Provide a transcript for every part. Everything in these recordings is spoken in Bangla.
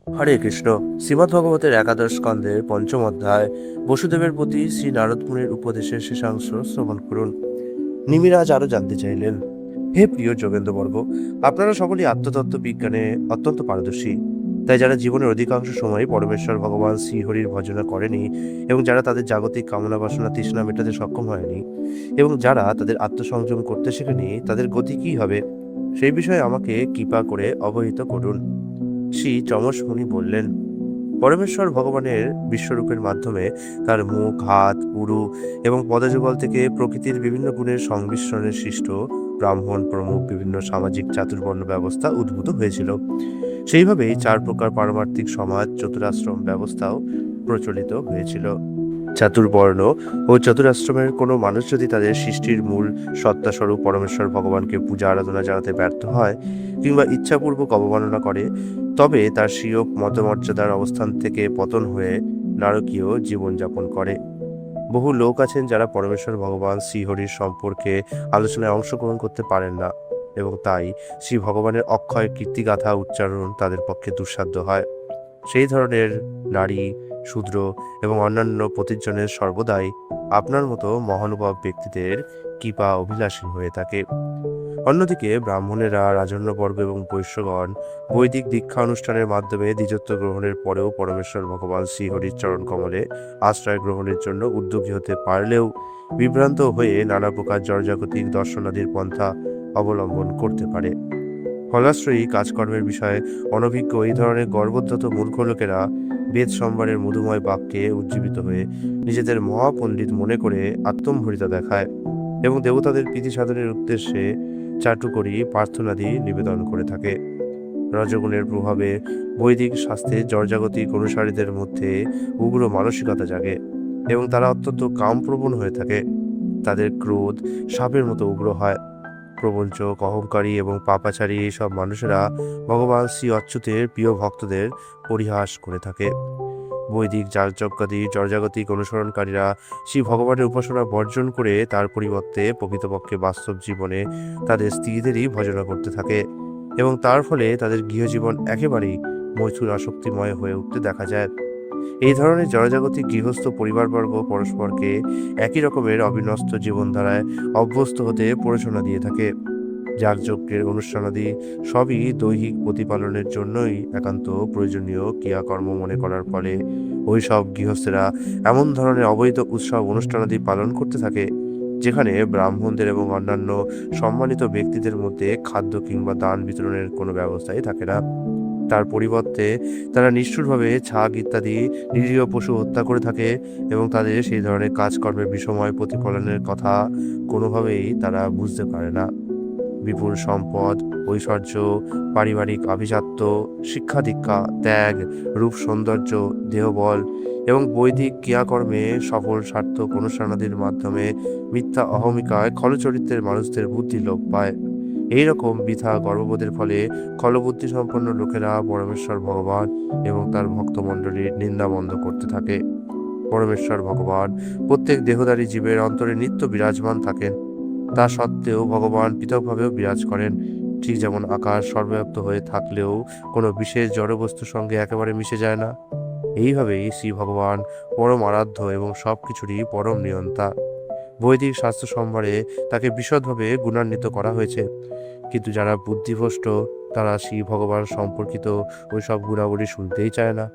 হরে কৃষ্ণ। শ্রীমদ্ ভগবতের একাদশ স্কন্ধের পঞ্চম অধ্যায় বসুদেবের প্রতি শ্রী নারদ মুনির উপদেশের শেষাংশ শ্রবণ করুন। নিমিরাজ আরো জানতে চাইলেন, হে প্রিয় যোগেন্দ্রবর্গ, আপনারা সকলেই আত্মতত্ত্ব বিজ্ঞানে অত্যন্ত পারদর্শী। তাই যারা জীবনের অধিকাংশ সময় পরমেশ্বর ভগবান শ্রীহরির ভজনা করেনি, এবং যারা তাদের জাগতিক কামনা বাসনা তৃষ্ণা মেটাতে সক্ষম হয়নি, এবং যারা তাদের আত্মসংযম করতে শেখেনি, তাদের গতি কী হবে সেই বিষয়ে আমাকে কৃপা করে অবহিত করুন। শ্রী যমজ মুনি বললেন, পরমেশ্বর ভগবানের বিশ্বরূপের মাধ্যমে তার মুখ, হাত, উরু এবং পদযুগল থেকে প্রকৃতির বিভিন্ন গুণের সংমিশ্রণে সৃষ্ট ব্রাহ্মণ প্রমুখ বিভিন্ন সামাজিক চাতুর্বর্ণ ব্যবস্থা উদ্ভূত হয়েছিল। সেইভাবেই 4 প্রকার পারমার্থিক সমাজ চতুরাশ্রম ব্যবস্থাও প্রচলিত হয়েছিল। চাতুর্বর্ণ ও চতুরাশ্রমের কোনো মানুষ যদি তাদের সৃষ্টির মূল সত্তাস্বরূপ পরমেশ্বর ভগবানকে পূজা আরাধনা জানাতে ব্যর্থ হয়, কিংবা ইচ্ছাপূর্বক অবমাননা করে, তবে তার স্বীয় মতমর্যাদার অবস্থান থেকে পতন হয়ে নারকীয় জীবনযাপন করে। বহু লোক আছেন যারা পরমেশ্বর ভগবান শ্রীহরির সম্পর্কে আলোচনায় অংশগ্রহণ করতে পারেন না, এবং তাই শ্রী ভগবানের অক্ষয় কীর্তিগাথা উচ্চারণ তাদের পক্ষে দুঃসাধ্য হয়। সেই ধরনের নারী, শূদ্র এবং অন্যান্য পতিতজনের সর্বদাই আপনার মতো মহানুভব ব্যক্তিদের কৃপা অভিলাষী হয়ে থাকে। অন্যদিকে ব্রাহ্মণেরা, রাজন্যবর্গ এবং বৈশ্যগণ বৈদিক দীক্ষা অনুষ্ঠানের মাধ্যমে দ্বিজত্ব গ্রহণের পরেও পরমেশ্বর ভগবান শ্রীহরির চরণ কমলে আশ্রয় গ্রহণের জন্য উদ্যোগী হতে পারলেও বিভ্রান্ত হয়ে নানা প্রকার জড়জাগতিক দর্শনাদির পন্থা অবলম্বন করতে পারে। ফলাশ্রয়ী কাজকর্মের বিষয়ে অনভিজ্ঞ এই ধরনের গর্বোদ্ধত মূর্খ লোকেরা বেদ সম্ভারের মধুময় বাক্যে উজ্জীবিত হয়ে নিজেদের মহাপণ্ডিত মনে করে আত্মম্ভরিতা দেখায়, এবং দেবতাদের প্রীতি সাধনের উদ্দেশ্যে চাটুকরি প্রার্থনাদি নিবেদন করে থাকে। রজগুণের প্রভাবে বৈদিক শাস্ত্রে জড়জাগতিক অনুসারীদের মধ্যে উগ্র মানসিকতা জাগে, এবং তারা অত্যন্ত কামপ্রবণ হয়ে থাকে। তাদের ক্রোধ সাপের মতো উগ্র হয়। প্রবঞ্চক, অহংকারী এবং পাপাচারী এইসব মানুষেরা ভগবান শ্রী অচ্যুতের প্রিয় ভক্তদের পরিহাস করে থাকে। বৈদিক যাগযজ্ঞাদি জড়জাগতিক অনুসরণকারীরা শ্রী ভগবানের উপাসনা বর্জন করে তার পরিবর্তে প্রকৃতপক্ষে বাস্তব জীবনে তাদের স্ত্রীদেরই ভজনা করতে থাকে, এবং তার ফলে তাদের গৃহজীবন একেবারেই মৈথুন আসক্তিময় হয়ে উঠতে দেখা যায়। এই ধরনের জড়জাগতিক গৃহস্থ পরিবারবর্গ পরস্পরকে একই রকমের অবিন্যস্ত জীবনধারায় অভ্যস্ত হতে পড়াশোনা দিয়ে থাকে। যাগযজ্ঞের অনুষ্ঠানাদি সবই দৈহিক প্রতিপালনের জন্যই একান্ত প্রয়োজনীয় ক্রিয়াকর্ম মনে করার ফলে ওই সব গৃহস্থেরা এমন ধরনের অবৈধ উৎসব অনুষ্ঠানাদি পালন করতে থাকে, যেখানে ব্রাহ্মণদের এবং অন্যান্য সম্মানিত ব্যক্তিদের মধ্যে খাদ্য কিংবা দান বিতরণের কোনো ব্যবস্থাই থাকে না। তার পরিবর্তে তারা নিষ্ঠুরভাবে ছাগ ইত্যাদি নিরীহ পশু হত্যা করে থাকে, এবং তাদের সেই ধরনের কাজকর্মের বিষময় প্রতিফলনের কথা কোনোভাবেই তারা বুঝতে পারে না। বিপুল সম্পদ, ঐশ্বর্য, পারিবারিক আভিজাত্য, শিক্ষা দীক্ষা, ত্যাগ, রূপ সৌন্দর্য, দেহবল এবং বৈদিক ক্রিয়াকর্মে সফল সার্থক অনুষ্ঠানাদির মাধ্যমে মিথ্যা অহমিকায় খলচরিত্রের মানুষদের বুদ্ধি লোপ পায়। এইরকম বৃথা গর্ববোধের ফলে খলবুদ্ধি সম্পন্ন লোকেরা পরমেশ্বর ভগবান এবং তার ভক্তমণ্ডলীর নিন্দা বন্ধ করতে থাকে। পরমেশ্বর ভগবান প্রত্যেক দেহধারী জীবের অন্তরে নিত্য বিরাজমান থাকেন। তা সত্ত্বেও ভগবান পৃথকভাবেও বিরাজ করেন। ঠিক যেমন আকাশ সর্বব্যাপ্ত হয়ে থাকলেও কোনো বিশেষ জড়বস্তুর সঙ্গে একেবারে মিশে যায় না, এইভাবেই শ্রী ভগবান পরম আরাধ্য এবং সব কিছুরই পরম নিয়ন্তা। বৈদিক শাস্ত্র সম্ভারে তাকে বিশদভাবে গুণান্বিত করা হয়েছে, কিন্তু যারা বুদ্ধিভ্রষ্ট তারা শ্রী ভগবান সম্পর্কিত ওই সব গুণাবলী শুনতেই চায় না।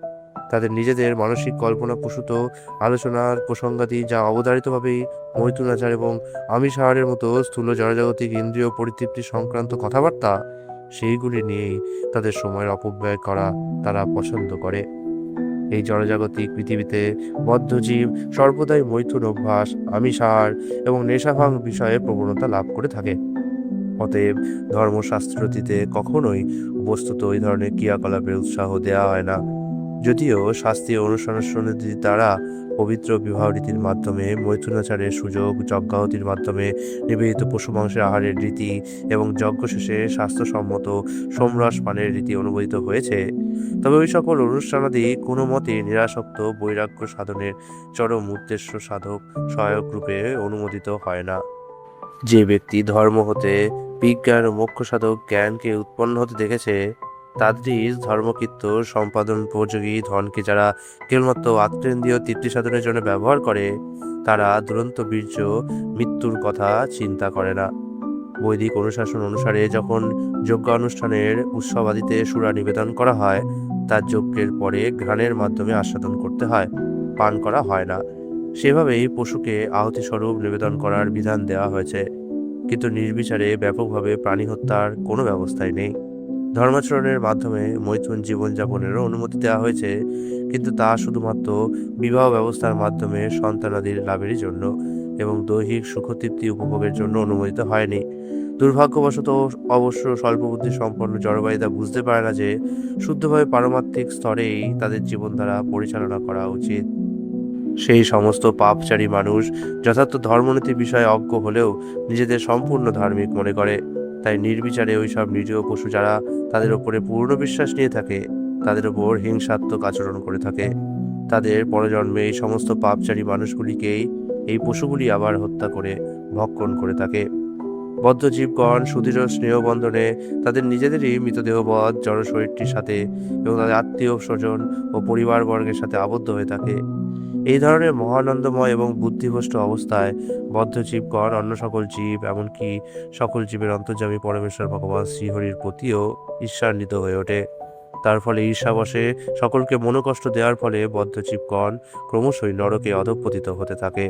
তাদের নিজেদের মানসিক কল্পনা প্রসূত আলোচনার প্রসঙ্গাদি যা অবধারিতভাবেই মৈথুনাচার এবং আমিষাহারের মতো স্থূল জড়জাগতিক ইন্দ্রিয় পরিতৃপ্তি সংক্রান্ত কথাবার্তা, সেইগুলি নিয়েই তাদের সময়ের অপব্যয় করা তারা পছন্দ করে। এই জড়জাগতিক পৃথিবীতে বদ্ধজীব সর্বদাই মৈথুন অভ্যাস, আমিষাহার এবং নেশাভাং বিষয়ে প্রবণতা লাভ করে থাকে। অতএব ধর্মশাস্ত্রটিতে কখনোই বস্তুত ওই ধরনের ক্রিয়াকলাপের উৎসাহ দেওয়া হয় না। যদিও শাস্ত্রীয় অনুশাসনাদি দ্বারা পবিত্র বিবাহ রীতির মাধ্যমে মৈথুনাচারের সুযোগ, যজ্ঞাহুতির মাধ্যমে নিবেদিত পশু মাংসের আহারের রীতি এবং যজ্ঞ শেষে স্বাস্থ্যসম্মত সোমরস পানের রীতি অনুমোদিত হয়েছে, তবে ওই সকল অনুষ্ঠানাদি কোনো মতে নিরাসক্ত বৈরাগ্য সাধনের চরম উদ্দেশ্য সাধক সহায়ক রূপে অনুমোদিত হয় না। যে ব্যক্তি ধর্ম হতে বিজ্ঞান ও মোক্ষ সাধক জ্ঞানকে উৎপন্ন হতে দেখেছে, তাদৃশ ধর্মকৃত্য সম্পাদন উপযোগী ধনকে যারা কেবলমাত্র আত্মেন্দ্রিয় তৃপ্তি সাধনের জন্য ব্যবহার করে, তারা দুরন্ত বীর্য মৃত্যুর কথা চিন্তা করে না। বৈদিক অনুশাসন অনুসারে যখন যজ্ঞ অনুষ্ঠানের উৎসবাদিতে সুরা নিবেদন করা হয়, তার যজ্ঞের পরে ঘ্রাণের মাধ্যমে আস্বাদন করতে হয়, পান করা হয় না। সেভাবেই পশুকে আহুতি স্বরূপ নিবেদন করার বিধান দেওয়া হয়েছে, কিন্তু নির্বিচারে ব্যাপকভাবে প্রাণী হত্যার কোনো ব্যবস্থাই নেই। ধর্মাচরণের মাধ্যমে মৈথুন জীবনযাপনেরও অনুমতি দেওয়া হয়েছে, কিন্তু তা শুধুমাত্র বিবাহ ব্যবস্থার মাধ্যমে সন্তানাদির লাভেরই জন্য এবং দৈহিক সুখতৃপ্তি উপভোগের জন্য অনুমোদিত হয়নি। দুর্ভাগ্যবশত অবশ্য স্বল্পবুদ্ধি সম্পন্ন জড়বায়িতা বুঝতে পারে না যে শুদ্ধভাবে পারমার্থিক স্তরেই তাদের জীবনধারা পরিচালনা করা উচিত। সেই সমস্ত পাপচারী মানুষ যথার্থ ধর্মনীতি বিষয়ে অজ্ঞ হলেও নিজেদের সম্পূর্ণ ধার্মিক মনে করে। তাই নির্বিচারে ওইসব নিরীহ পশু যারা তাদের ওপরে পূর্ণ বিশ্বাস নিয়ে থাকে, তাদের ওপর হিংসাত্মক আচরণ করে থাকে। তাদের পরজন্মে এই সমস্ত পাপচারী মানুষগুলিকেই এই পশুগুলি আবার হত্যা করে ভক্ষণ করে থাকে। বদ্ধ জীবগণ সুদৃঢ় স্নেহবন্ধনে তাদের নিজেদেরই মৃতদেহবৎ জড় শরীরটির সাথে এবং তাদের আত্মীয় স্বজন ও পরিবারবর্গের সাথে আবদ্ধ হয়ে থাকে। এই ধরনের মহানন্দময় এবং বুদ্ধিভ্রষ্ট অবস্থায় বদ্ধ জীবগণ অন্য সকল জীব, এমনকি সকল জীবের অন্তর্যামী পরমেশ্বর ভগবান শ্রীহরির প্রতিও ঈর্ষান্বিত হয়ে ওঠে। তার ফলে ঈর্ষাবশে সকলকে মনোকষ্ট দেওয়ার ফলে বদ্ধ জীবগণ ক্রমশই নরকে অধঃপতিত হতে থাকে।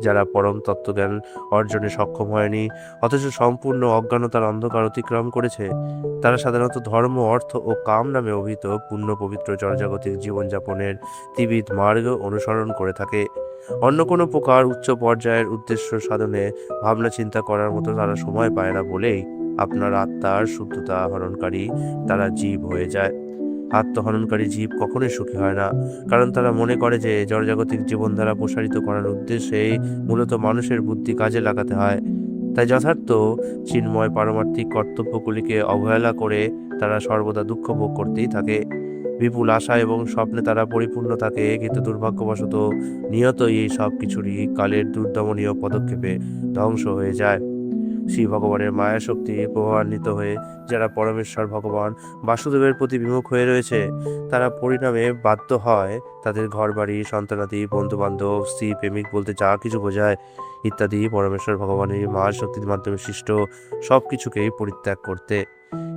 যারা পরম তত্ত্বজ্ঞান অর্জনে সক্ষম হয়নি, অথচ সম্পূর্ণ অজ্ঞানতার অন্ধকার অতিক্রম করেছে, তারা সাধারণত ধর্ম, অর্থ ও কাম নামে অভিহিত পূর্ণ পবিত্র জড়জাগতিক জীবনযাপনের ত্রিবিধ মার্গ অনুসরণ করে থাকে। অন্য কোনো প্রকার উচ্চ পর্যায়ের উদ্দেশ্য সাধনে ভাবনা চিন্তা করার মতো তারা সময় পায় না বলেই আপনার আত্মার শুদ্ধতা হরণকারী তারা জীব হয়ে যায়। আত্মহননকারী জীব কখনোই সুখী হয় না, কারণ তারা মনে করে যে জড়জাগতিক জীবনধারা প্রসারিত করার উদ্দেশ্যেই মূলত মানুষের বুদ্ধি কাজে লাগাতে হয়। তাই যথার্থ চিন্ময় পারমার্থিক কর্তব্যগুলিকে অবহেলা করে তারা সর্বদা দুঃখ ভোগ করতেই থাকে। বিপুল আশা এবং স্বপ্নে তারা পরিপূর্ণ থাকে, কিন্তু দুর্ভাগ্যবশত নিয়তই এই সব কিছুরই কালের দুর্দমনীয় পদক্ষেপে ধ্বংস হয়ে যায়। শ্রী ভগবানের মায়া শক্তি প্রভাবান্বিত হয়ে যারা পরমেশ্বর ভগবান বাসুদেবের প্রতি বিমুখ হয়ে রয়েছে, তারা পরিণামে বাধ্য হয় তাদের ঘরবাড়ি, সন্তানাদি, বন্ধুবান্ধব, স্ত্রী, প্রেমিক বলতে যা কিছু বোঝায় ইত্যাদি পরমেশ্বর ভগবানের মায়া শক্তির মাধ্যমে সৃষ্ট সব কিছুকেই পরিত্যাগ করতে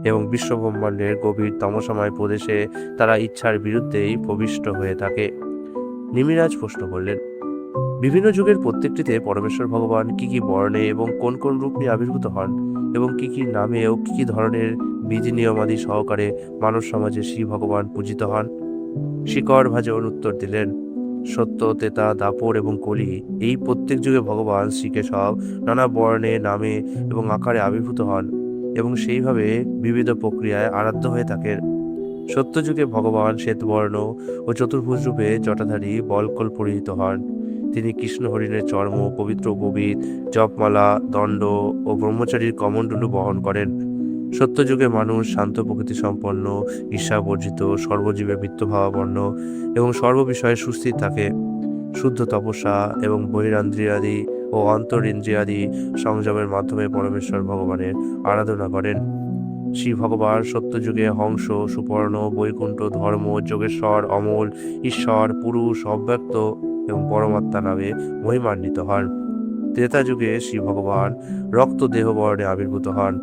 এবং বিশ্বব্রহ্মাণ্ডের গভীর তমসময় প্রদেশে তারা ইচ্ছার বিরুদ্ধেই প্রবিষ্ট হয়ে থাকে। নিমিরাজ প্রশ্ন করলেন, বিভিন্ন যুগের প্রত্যেকটিতে পরমেশ্বর ভগবান কি কি বর্ণে এবং কোন কোন রূপ নিয়ে আবির্ভূত হন এবং কি কি নামে ও কি কি ধরনের বিধি নিয়মাদি সহকারে মানব সমাজে শ্রী ভগবান পূজিত হন? শিকড় ভাজন উত্তর দিলেন, সত্য, তেতা, দাপর এবং কলি, এই প্রত্যেক যুগে ভগবান শ্রীকেশব নানা বর্ণে, নামে এবং আকারে আবির্ভূত হন এবং সেইভাবে বিবিধ প্রক্রিয়ায় আরাধ্য হয়ে থাকেন। সত্যযুগে ভগবান শ্বেতবর্ণ ও চতুর্ভুজ রূপে জটাধারী বলকল পরিহিত হন। তিনি কৃষ্ণ হরিণের চর্ম, পবিত্র উপবীত, জপমালা, দণ্ড ও ব্রহ্মচারীর কমণ্ডলু বহন করেন। সত্যযুগে মানুষ শান্ত প্রকৃতি সম্পন্ন, ঈর্ষাবর্জিত, সর্বজীবে মৃত্যুভাবাপন্ন এবং সর্ববিষয়ে সুস্থির থাকে। শুদ্ধ তপস্যা এবং বহিরান্দ্রিয়াদি ও অন্তরিন্দ্রিয়াদি সংযমের মাধ্যমে পরমেশ্বর ভগবানের আরাধনা করেন। শ্রী ভগবান সত্যযুগে হংস, সুপর্ণ, বৈকুণ্ঠ, ধর্ম, যোগেশ্বর, অমল, ঈশ্বর, পুরুষ, অব্যক্ত এবং পরমাত্মা নামে মহিমান্বিত হন। ত্রেতা যুগে শ্রী ভগবান রক্ত দেহবর্ণে আবির্ভূত হন।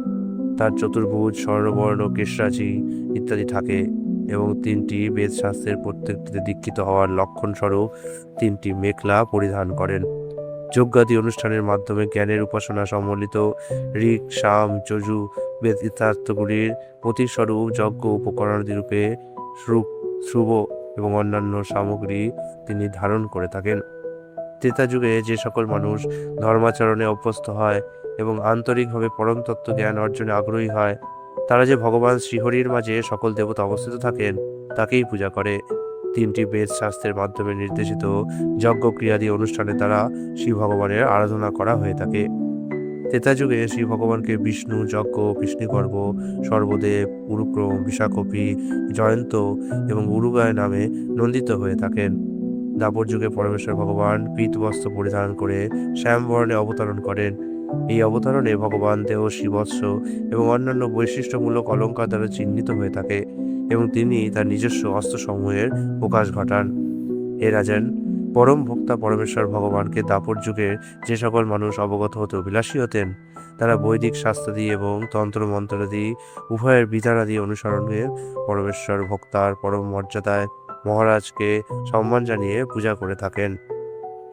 তার চতুর্ভুজ, স্বর্ণবর্ণ, কেশরাজি ইত্যাদি থাকে এবং তিনটি বেদশাস্ত্রের প্রত্যেকটিতে দীক্ষিত হওয়ার লক্ষণ স্বরূপ তিনটি মেখলা পরিধান করেন। যজ্ঞাদি অনুষ্ঠানের মাধ্যমে জ্ঞানের উপাসনা সম্বলিত ঋক, সাম, যজু বেদ ইত্যাদিগুলির প্রতিস্বরূপ যজ্ঞ উপকরণাদি রূপে ধ্রুব এবং অন্যান্য সামগ্রী তিনি ধারণ করে থাকেন। ত্রেতা যুগে যে সকল মানুষ ধর্মাচরণে অভ্যস্ত হয় এবং আন্তরিকভাবে পরম তত্ত্ব জ্ঞান অর্জনে আগ্রহী হয়, তারা যে ভগবান শ্রীহরির মাঝে সকল দেবতা অবস্থিত থাকেন তাকেই পূজা করে। তিনটি বেদ শাস্ত্রের মাধ্যমে নির্দেশিত যজ্ঞ ক্রিয়াদি অনুষ্ঠানে তারা শ্রী ভগবানের আরাধনা করা হয়ে থাকে। ত্রেতা যুগে শ্রী ভগবানকে বিষ্ণু, যজ্ঞ, কৃষ্ণগর্ভ, সর্বদেব, উরুক্রম, বিশাখপি, জয়ন্ত এবং উরুগায় নামে নন্দিত হয়ে থাকেন। দাপর যুগে পরমেশ্বর ভগবান পীত বস্ত্র পরিধান করে শ্যামবর্ণে অবতরণ করেন এই অবতারণে ভগবান দেহ, শিবৎস এবং অন্যান্য বৈশিষ্ট্যমূলক অলঙ্কার দ্বারা চিহ্নিত হয়ে থাকে এবং তিনি তার নিজস্ব অস্ত্রসমূহের প্রকাশ ঘটান। হে রাজন, পরম ভোক্তা পরমেশ্বর ভগবানকে দাপর যুগে যে সকল মানুষ অবগত হতে অভিলাষী হতেন, তারা বৈদিক শাস্ত্রাদি এবং তন্ত্রমন্ত্রাদি উভয়ের বিধানাদি অনুসরণে পরমেশ্বর ভোক্তার পরম মর্যাদায় মহারাজকে সম্মান জানিয়ে পূজা করে থাকেন।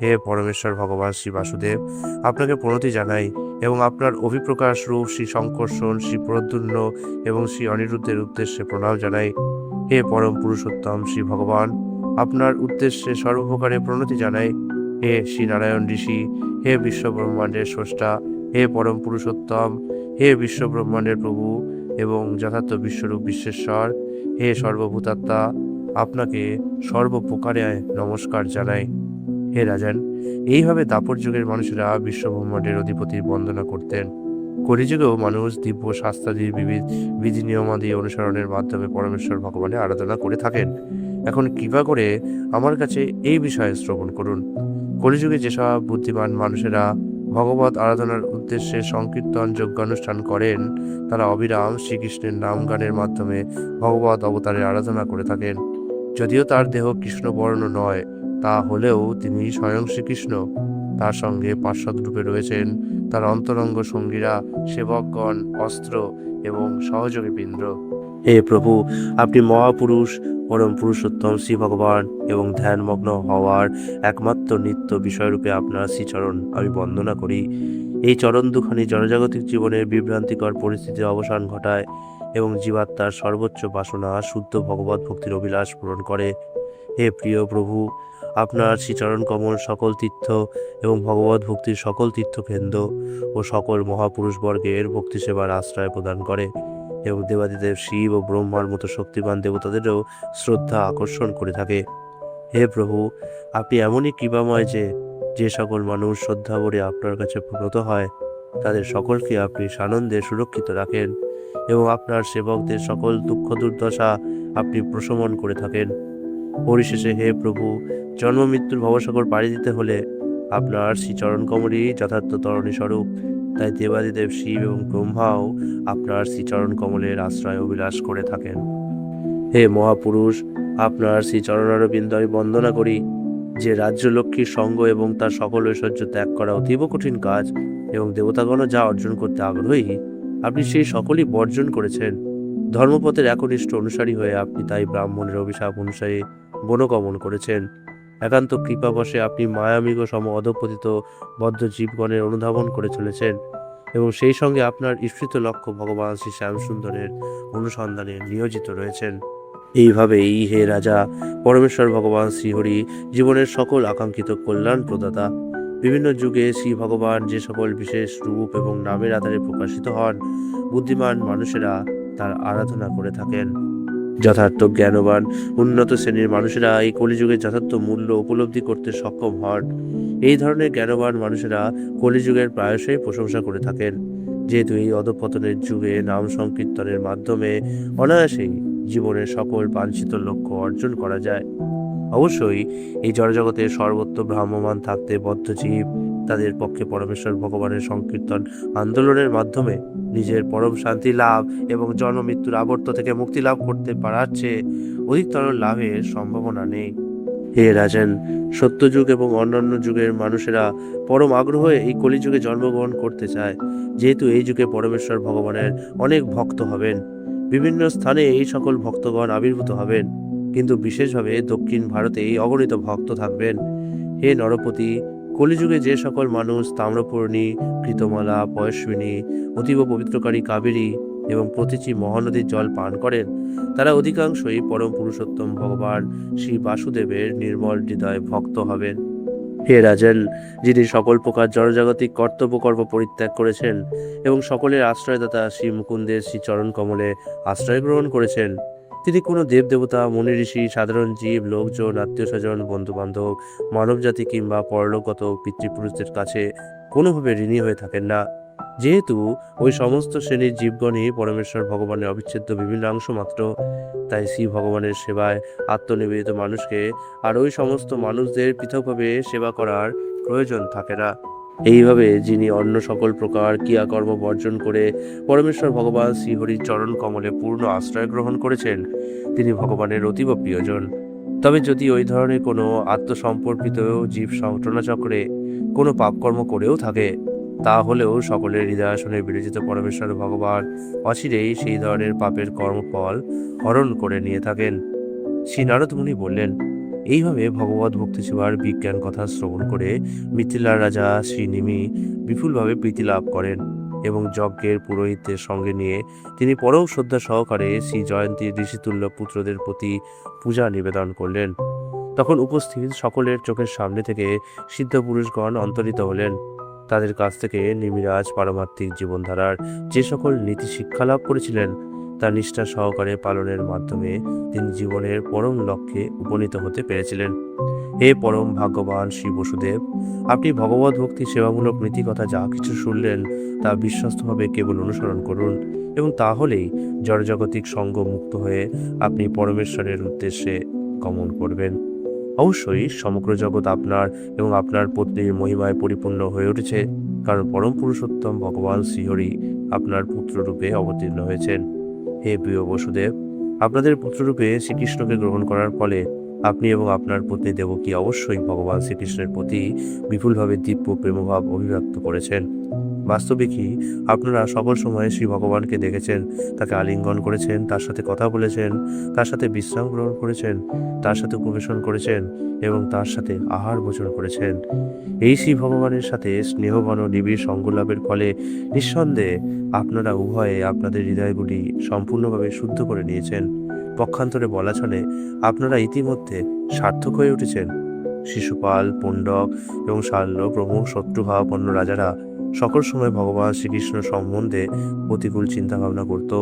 হে পরমেশ্বর ভগবান শ্রী বাসুদেব, আপনাকে প্রণতি জানাই এবং আপনার অভিপ্রকাশ রূপ শ্রী শঙ্কর্ষণ, শ্রী প্রদ্যুম্ন এবং শ্রী অনিরুদ্ধের উদ্দেশ্যে প্রণাম জানাই। হে পরম পুরুষোত্তম শ্রী ভগবান, আপনার উদ্দেশ্যে সর্বপ্রকারে প্রণতি জানাই। হে শ্রী নারায়ণ ঋষি, হে বিশ্বব্রহ্মাণ্ডের স্রষ্টা, হে পরম পুরুষোত্তম, হে বিশ্বব্রহ্মাণ্ডের প্রভু এবং যথার্থ বিশ্বরূপ বিশ্বেশ্বর, হে সর্বভূতাত্মা, আপনাকে সর্বপ্রকারে নমস্কার জানাই। হে রাজন, এইভাবে দাপর যুগের মানুষেরা বিশ্বব্রহ্মাণ্ডের অধিপতির বন্দনা করতেন। কলিযুগেও মানুষ দিব্য শাস্ত্রাদির বিবিধ বিধি নিয়মাদি অনুসরণের মাধ্যমে পরমেশ্বর ভগবানের আরাধনা করে থাকেন। এখন কৃপা করে আমার কাছে এই বিষয়ে শ্রবণ করুন। কলিযুগে যেসব বুদ্ধিমান মানুষেরা ভগবত আরাধনার উদ্দেশ্যে সংকীর্তন যজ্ঞানুষ্ঠান করেন, তারা অবিরাম শ্রীকৃষ্ণের নাম গানের মাধ্যমে ভগবত অবতারের আরাধনা করে থাকেন। যদিও তার দেহ কৃষ্ণবর্ণ নয়, তা হলেও তিনি স্বয়ং শ্রীকৃষ্ণ। তার সঙ্গে পার্শ্বদ রূপে রয়েছেন তার অন্তরঙ্গ সঙ্গীরা, সেবকগণ, অস্ত্র এবং সহযোগী বৃন্দ। হে প্রভু, আপনি মহাপুরুষ, পরম পুরুষোত্তম শ্রী ভগবান এবং ধ্যানমগ্ন হওয়ার একমাত্র নিত্য বিষয়রূপে আপনার শ্রীচরণ আমি বন্দনা করি। এই চরণ দুখানি জনজাগতিক জীবনের বিভ্রান্তিকর পরিস্থিতির অবসান ঘটায় এবং জীবাত্মার সর্বোচ্চ বাসনা শুদ্ধ ভগবত ভক্তির অভিলাষ পূরণ করে। হে প্রিয় প্রভু, আপনার শ্রীচরণ কমল সকল তীর্থ এবং ভগবত ভক্তির সকল তীর্থকেন্দ্র ও সকল মহাপুরুষবর্গের ভক্তি সেবার আশ্রয় প্রদান করে এবং দেবাদিদেব শিব ও ব্রহ্মার মতো শক্তিমান দেবতাদেরও শ্রদ্ধা আকর্ষণ করে থাকে। হে প্রভু, আপনি এমনই কৃপাময় যে যে সকল মানুষ শ্রদ্ধা ভরে আপনার কাছে প্রণত হয়, তাদের সকলকে আপনি সানন্দে সুরক্ষিত রাখেন এবং আপনার সেবকদের সকল দুঃখ দুর্দশা আপনি প্রশমন করে থাকেন। পরিশেষে হে প্রভু, জন্ম মৃত্যুর ভবসাগর পাড়ি দিতে হলে আপনার শ্রীচরণ কমলই যথার্থ তরণী স্বরূপ। তাই দেবাদিদেব শিব এবং ব্রহ্মাও আপনার শ্রীচরণ কমলের আশ্রয় অভিলাষ করে থাকেন। হে মহাপুরুষ, আপনার শ্রীচরণারবিন্দ আমি বন্দনা করি। যে রাজ্যলক্ষ্মীর সঙ্গ এবং তার সকল ঐশ্বর্য ত্যাগ করা অতীব কঠিন কাজ এবং দেবতাগণও যা অর্জন করতে আগ্রহী, আপনি সেই সকলই বর্জন করেছেন। ধর্মপথের একনিষ্ঠ অনুসারী হয়ে আপনি তাই ব্রাহ্মণের অভিশাপ অনুসারে বনগমন করেছেন। একান্ত কৃপাবশে আপনি মায়ামিগ সম অধঃপতিত বদ্ধ জীবগণের অনুধাবন করে চলেছেন এবং সেই সঙ্গে আপনার ঈপ্সিত লক্ষ্য ভগবান শ্রী শ্যামসুন্দরের অনুসন্ধানে নিয়োজিত রয়েছেন। এইভাবেই হে রাজা, পরমেশ্বর ভগবান শ্রীহরি জীবনের সকল আকাঙ্ক্ষিত কল্যাণ প্রদাতা। বিভিন্ন যুগে শ্রী ভগবান যে সকল বিশেষ রূপ এবং নামের আধারে প্রকাশিত হন, বুদ্ধিমান মানুষেরা তার আরাধনা করে থাকেন। যথার্থ জ্ঞানবান উন্নত শ্রেণীর মানুষেরা এই কলিযুগের যথার্থ মূল্য উপলব্ধি করতে সক্ষম হন। এই ধরনের জ্ঞানবান মানুষেরা কলিযুগের প্রায়শই প্রশংসা করে থাকেন, যেহেতু এই অধঃপতনের যুগে নাম সংকীর্তনের মাধ্যমে অনায়াসেই জীবনের সকল বাঞ্ছিত লক্ষ্য অর্জন করা যায়। অবশ্যই এই জড়জগতে সর্বত্র ভ্রাম্যমান থাকতে বদ্ধ জীব তাদের পক্ষে পরমেশ্বর ভগবানের সংকীর্তন আন্দোলনের মাধ্যমে নিজের পরম শান্তি লাভ এবং জন্ম মৃত্যুর আবর্ত থেকে মুক্তি লাভ করতে পারার চেয়ে অধিকতর লাভের সম্ভাবনা নেই। হে রাজন, সত্যযুগ এবং অন্যান্য যুগের মানুষেরা পরম আগ্রহে এই কলিযুগে জন্মগ্রহণ করতে চায়, যেহেতু এই যুগে পরমেশ্বর ভগবানের অনেক ভক্ত হবেন। বিভিন্ন স্থানে এই সকল ভক্তগণ আবির্ভূত হবেন, কিন্তু বিশেষভাবে দক্ষিণ ভারতে এই অগণিত ভক্ত থাকবেন। হে নরপতি, কলিযুগে যে সকল মানুষ তাম্রপর্ণী, কৃতমালা, পয়স্বিনী, অতীব পবিত্রকারী কাবেরী এবং প্রতিচি মহানদীর জল পান করেন, তারা অধিকাংশই পরম পুরুষোত্তম ভগবান শ্রী বাসুদেবের নির্মল হৃদয় ভক্ত হবেন। হে রাজন, যিনি সকল প্রকার জড়জাগতিক কর্তব্যকর্ম পরিত্যাগ করেছেন এবং সকলের আশ্রয়দাতা শ্রী মুকুন্দের শ্রী চরণ কমলে আশ্রয় গ্রহণ করেছেন, তিনি কোনো দেবদেবতা, মুনি ঋষি, সাধারণ জীব, লোকজন, আত্মীয় স্বজন, বন্ধুবান্ধব, মানবজাতি কিংবা পরলোকগত পিতৃপুরুষদের কাছে কোনোভাবে ঋণী হয়ে থাকেন না। যেহেতু ওই সমস্ত শ্রেণীর জীবগণই পরমেশ্বর ভগবানের অবিচ্ছেদ্য বিভিন্ন অংশ মাত্র, তাই শ্রী ভগবানের সেবায় আত্মনিবেদিত মানুষকে আর ওই সমস্ত মানুষদের পৃথকভাবে সেবা করার প্রয়োজন থাকে না। এইভাবে যিনি অন্য সকল প্রকার ক্রিয়াকর্ম বর্জন করে পরমেশ্বর ভগবান শ্রীহরির চরণ কমলে পূর্ণ আশ্রয় গ্রহণ করেছেন, তিনি ভগবানের অতীব প্রিয়জন। তবে যদি ওই ধরনের কোনো আত্মসম্পর্কিত জীব চক্রে কোনো পাপকর্ম করেও থাকে, তাহলেও সকলের হৃদয়াসনে বিরচিত পরমেশ্বর ভগবান অচিরেই সেই ধরনের পাপের কর্মফল হরণ করে নিয়ে থাকেন। শ্রী নারদ মুনি বললেন, এইভাবে ভগবত ভক্তি সেবার বিজ্ঞান কথা শ্রবণ করে মিথিলার রাজা শ্রী নিমি বিপুলভাবে প্রীতি লাভ করেন এবং যজ্ঞের পুরোহিতদের সঙ্গে নিয়ে তিনি পরম শ্রদ্ধা সহকারে শ্রী জয়ন্তী ঋষিতুল্য পুত্রদের প্রতি পূজা নিবেদন করলেন। তখন উপস্থিত সকলের চোখের সামনে থেকে সিদ্ধ পুরুষগণ অন্তরিত হলেন। তাদের কাছ থেকে নিমিরাজ পারমার্থিক জীবনধারার যে সকল নীতি শিক্ষা লাভ করেছিলেন, তা নিষ্ঠা সহকারে পালনের মাধ্যমে তিনি জীবনের পরম লক্ষ্যে উপনীত হতে পেরেছিলেন। হে পরম ভাগ্যবান শ্রী বসুদেব, আপনি ভগবত ভক্তি সেবামূলক নীতি কথা যা কিছু শুনলেন তা বিশ্বস্তভাবে কেবল অনুসরণ করুন, এবং তাহলেই জড়জাগতিক সঙ্গ মুক্ত হয়ে আপনি পরমেশ্বরের উদ্দেশ্যে গমন করবেন। অবশ্যই সমগ্র জগৎ আপনার এবং আপনার পত্নীর মহিমায় পরিপূর্ণ হয়ে উঠেছে, কারণ পরম পুরুষোত্তম ভগবান শ্রীহরি আপনার পুত্ররূপে অবতীর্ণ হয়েছেন। হে প্রিয় বসুদেব, আপনাদের পুত্ররূপে শ্রীকৃষ্ণকে গ্রহণ করার ফলে আপনি এবং আপনার পত্নী দেবকী অবশ্যই ভগবান শ্রীকৃষ্ণের প্রতি বিপুলভাবে দিব্য প্রেমভাব অভিব্যক্ত করেছেন। বাস্তবিকই আপনারা সকল সময়ে শ্রী ভগবানকে দেখেছেন, তাকে আলিঙ্গন করেছেন, তার সাথে কথা বলেছেন, তার সাথে বিশ্রাম গ্রহণ করেছেন, তার সাথে উপবেশন করেছেন এবং তার সাথে আহার ভোজন করেছেন। এই শ্রী ভগবানের সাথে স্নেহঘন নিবিড় সঙ্গলাভের ফলে নিঃসন্দেহে আপনারা উভয়ে আপনাদের হৃদয়গুলি সম্পূর্ণভাবে শুদ্ধ করে নিয়েছেন। পক্ষান্তরে বলা চলে, আপনারা ইতিমধ্যে সার্থক হয়ে উঠেছেন। শিশুপাল, পুণ্ডক এবং শাল্য প্রমুখ শত্রুভাবাপন্ন রাজারা সকল সময় ভগবান শ্রীকৃষ্ণ সম্বন্ধে প্রতিকূল চিন্তাভাবনা করত।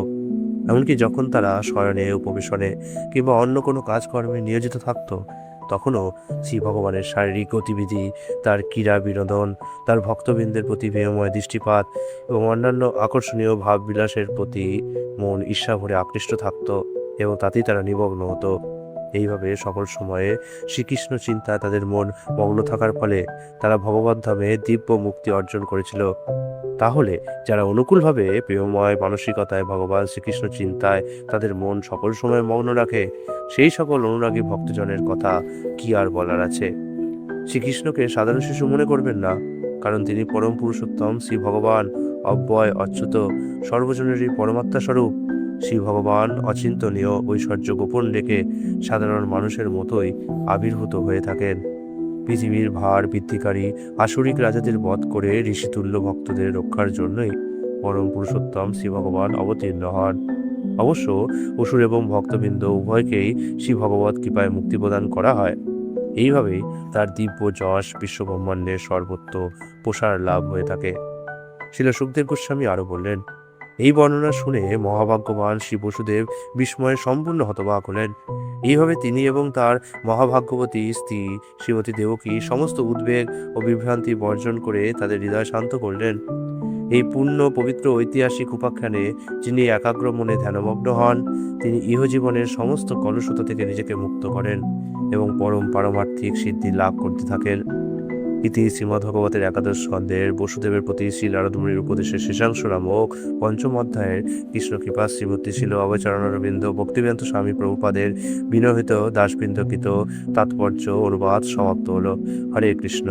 এমনকি যখন তারা শয়নে, উপবেশনে কিংবা অন্য কোনো কাজকর্মে নিয়োজিত থাকত, তখনও শ্রী ভগবানের শারীরিক গতিবিধি, তার ক্রীড়া বিনোদন, তার ভক্তবৃন্দের প্রতি প্রেমময় দৃষ্টিপাত এবং অন্যান্য আকর্ষণীয় ভাববিলাসের প্রতি মন ঈর্ষা ভরে আকৃষ্ট থাকত এবং তাতেই তারা নিমগ্ন হতো। এইভাবে সকল সময়ে শ্রীকৃষ্ণ চিন্তায় তাদের মন মগ্ন থাকার ফলে তারা ভগবদ্ধামে দিব্য মুক্তি অর্জন করেছিল। তাহলে যারা অনুকূলভাবে প্রেমময় মানসিকতায় ভগবান শ্রীকৃষ্ণ চিন্তায় তাদের মন সকল সময় মগ্ন রাখে, সেই সকল অনুরাগী ভক্তজনের কথা কি আর বলার আছে। শ্রীকৃষ্ণকে সাধারণ শিশু মনে করবেন না, কারণ তিনি পরম পুরুষোত্তম শ্রী ভগবান, অব্যয়, অচ্যুত, সর্বজনেরই পরমাত্মা স্বরূপ। শ্রী ভগবান অচিন্তনীয় ঐশ্বর্য গোপন রেখে সাধারণ মানুষের মতোই আবির্ভূত হয়ে থাকেন। পৃথিবীর ভার বৃদ্ধিকারী আসুরিক রাজাদের বধ করে ঋষিতুল্য ভক্তদের রক্ষার জন্যই পরম পুরুষোত্তম শ্রী ভগবান অবতীর্ণ হন। অবশ্য অসুর এবং ভক্তবৃন্দ উভয়কেই শ্রী ভগবত কৃপায় মুক্তি প্রদান করা হয়। এইভাবেই তার দিব্য যশ বিশ্বব্রহ্মাণ্ডের সর্বত্র প্রসার লাভ হয়ে থাকে। শিল সুখদেব গোস্বামী আরও বললেন, এই বর্ণনা শুনে মহাভাগ্যবান শ্রী বসুদেব বিস্ময়ে সম্পূর্ণ হতবাক হলেন। এইভাবে তিনি এবং তার মহাভাগ্যবতী স্ত্রী শ্রীমতী দেবকী সমস্ত উদ্বেগ ও বিভ্রান্তি বর্জন করে তাদের হৃদয় শান্ত করলেন। এই পূর্ণ পবিত্র ঐতিহাসিক উপাখ্যানে যিনি একাগ্র মনে ধ্যানমগ্ন হন, তিনি ইহজীবনের সমস্ত কলুষতা থেকে নিজেকে মুক্ত করেন এবং পরম পারমার্থিক সিদ্ধি লাভ করতে থাকেন। ইতি শ্রীমদ্ভগবতের একাদশ স্কন্ধের বসুদেবের প্রতি শ্রী নারদ মুনির উপদেশের শেষাংশ নামক পঞ্চম অধ্যায়ের কৃষ্ণ কৃপা শ্রীমূর্তি ছিল অবচরণারবিন্দ ভক্তিবেদান্ত স্বামী প্রভুপাদের বিনহিত দাসবৃন্দকৃত তাৎপর্য অনুবাদ সমাপ্ত হল। হরে কৃষ্ণ।